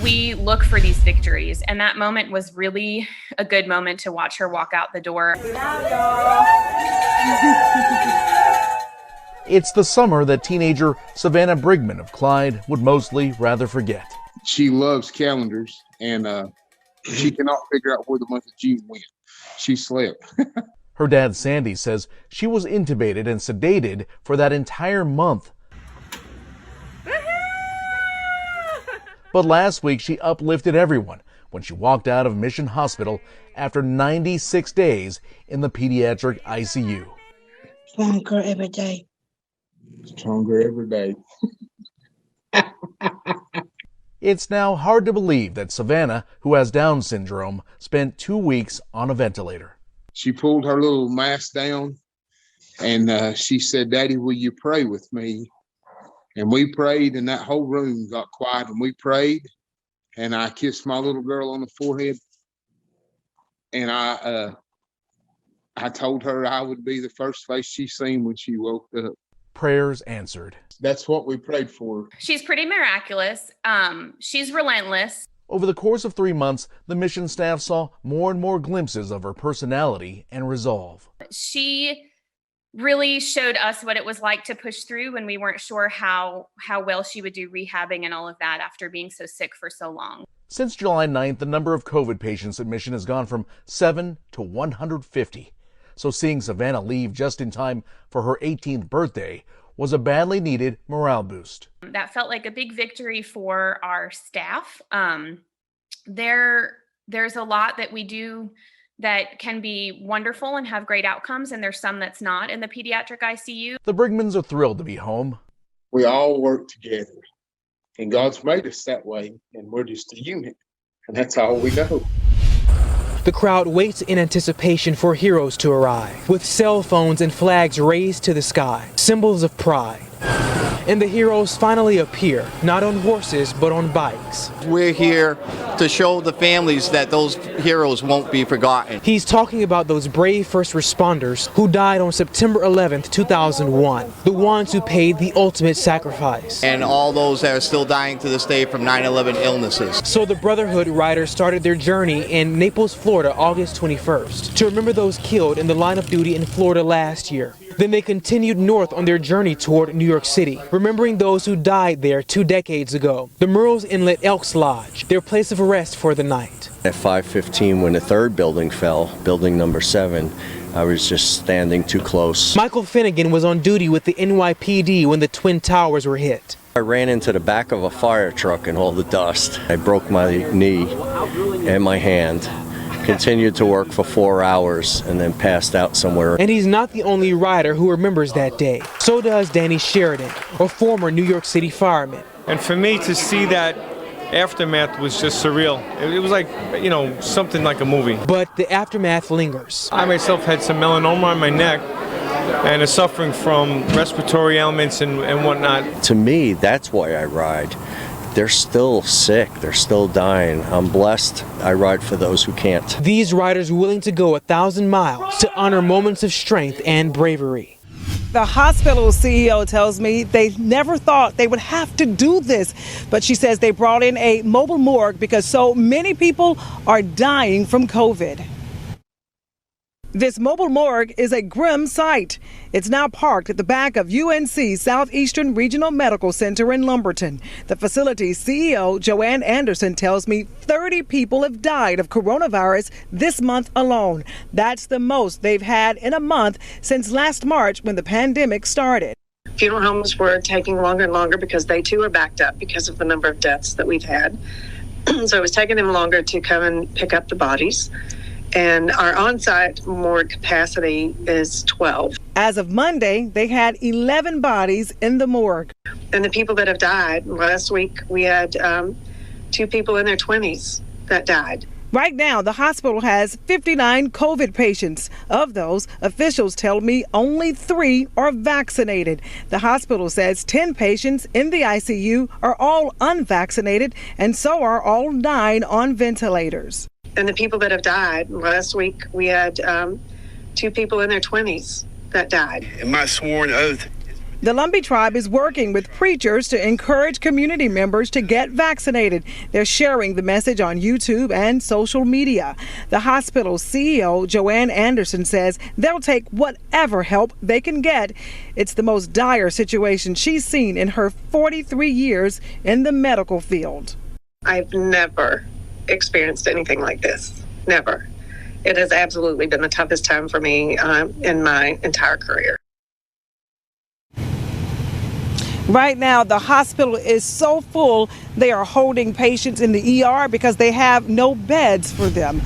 We look for these victories, and that moment was really a good moment to watch her walk out the door. It's the summer that teenager Savannah Brigman of Clyde would mostly rather forget. She loves calendars, and she cannot figure out where the month of June went. She slept. Her dad, Sandy, says she was intubated and sedated for that entire month. But last week, she uplifted everyone when she walked out of Mission Hospital after 96 days in the pediatric ICU. Stronger every day. Stronger every day. It's now hard to believe that Savannah, who has Down syndrome, spent 2 weeks on a ventilator. She pulled her little mask down, and she said, "Daddy, will you pray with me?" And we prayed, and that whole room got quiet, and we prayed, and I kissed my little girl on the forehead, and I told her I would be the first face she seen when she woke up. Prayers answered. That's what we prayed for. She's pretty miraculous. She's relentless. Over the course of 3 months, the mission staff saw more and more glimpses of her personality and resolve. She really showed us what it was like to push through when we weren't sure how well she would do rehabbing and all of that after being so sick for so long. Since July 9th, the number of COVID patients at Mission has gone from 7 to 150. So seeing Savannah leave just in time for her 18th birthday was a badly needed morale boost. That felt like a big victory for our staff. There's a lot that we do that can be wonderful and have great outcomes, and there's some that's not in the pediatric ICU. The Brigmans are thrilled to be home. We all work together, and God's made us that way, and we're just a unit, and that's all we know. The crowd waits in anticipation for heroes to arrive, with cell phones and flags raised to the sky, symbols of pride. And the heroes finally appear, not on horses, but on bikes. We're here to show the families that those heroes won't be forgotten. He's talking about those brave first responders who died on September 11th, 2001, the ones who paid the ultimate sacrifice. And all those that are still dying to this day from 9/11 illnesses. So the Brotherhood riders started their journey in Naples, Florida, August 21st, to remember those killed in the line of duty in Florida last year. Then they continued north on their journey toward New York City, remembering those who died there 2 decades ago. The Myrtle's Inlet Elks Lodge, their place of rest for the night. At 5:15, when the third building fell, building number 7, I was just standing too close. Michael Finnegan was on duty with the NYPD when the Twin Towers were hit. I ran into the back of a fire truck in all the dust. I broke my knee and my hand. Continued to work for 4 hours and then passed out somewhere. And he's not the only rider who remembers that day. So does Danny Sheridan, a former New York City fireman. And for me to see that aftermath was just surreal. It was like, something like a movie. But the aftermath lingers. I myself had some melanoma on my neck and is suffering from respiratory ailments and whatnot. To me, that's why I ride. They're still sick. They're still dying. I'm blessed. I ride for those who can't. These riders willing to go 1,000 miles to honor moments of strength and bravery. The hospital CEO tells me they never thought they would have to do this, but she says they brought in a mobile morgue because so many people are dying from COVID. This mobile morgue is a grim sight. It's now parked at the back of UNC Southeastern Regional Medical Center in Lumberton. The facility's CEO, Joanne Anderson, tells me 30 people have died of coronavirus this month alone. That's the most they've had in a month since last March when the pandemic started. Funeral homes were taking longer and longer because they too are backed up because of the number of deaths that we've had. So it was taking them longer to come and pick up the bodies. And our on-site morgue capacity is 12. As of Monday, they had 11 bodies in the morgue. And the people that have died, last week we had 2 people in their 20s that died. Right now, the hospital has 59 COVID patients. Of those, officials tell me only 3 are vaccinated. The hospital says 10 patients in the ICU are all unvaccinated, and so are all 9 on ventilators. And the people that have died, last week we had 2 people in their 20s that died. And my sworn oath The Lumbee tribe is working with preachers to encourage community members to get vaccinated. They're sharing the message on YouTube and social media. The hospital's CEO, Joanne Anderson, says they'll take whatever help they can get. It's the most dire situation she's seen in her 43 years in the medical field. I've never experienced anything like this. Never. It has absolutely been the toughest time for me in my entire career. Right now, the hospital is so full, they are holding patients in the ER because they have no beds for them.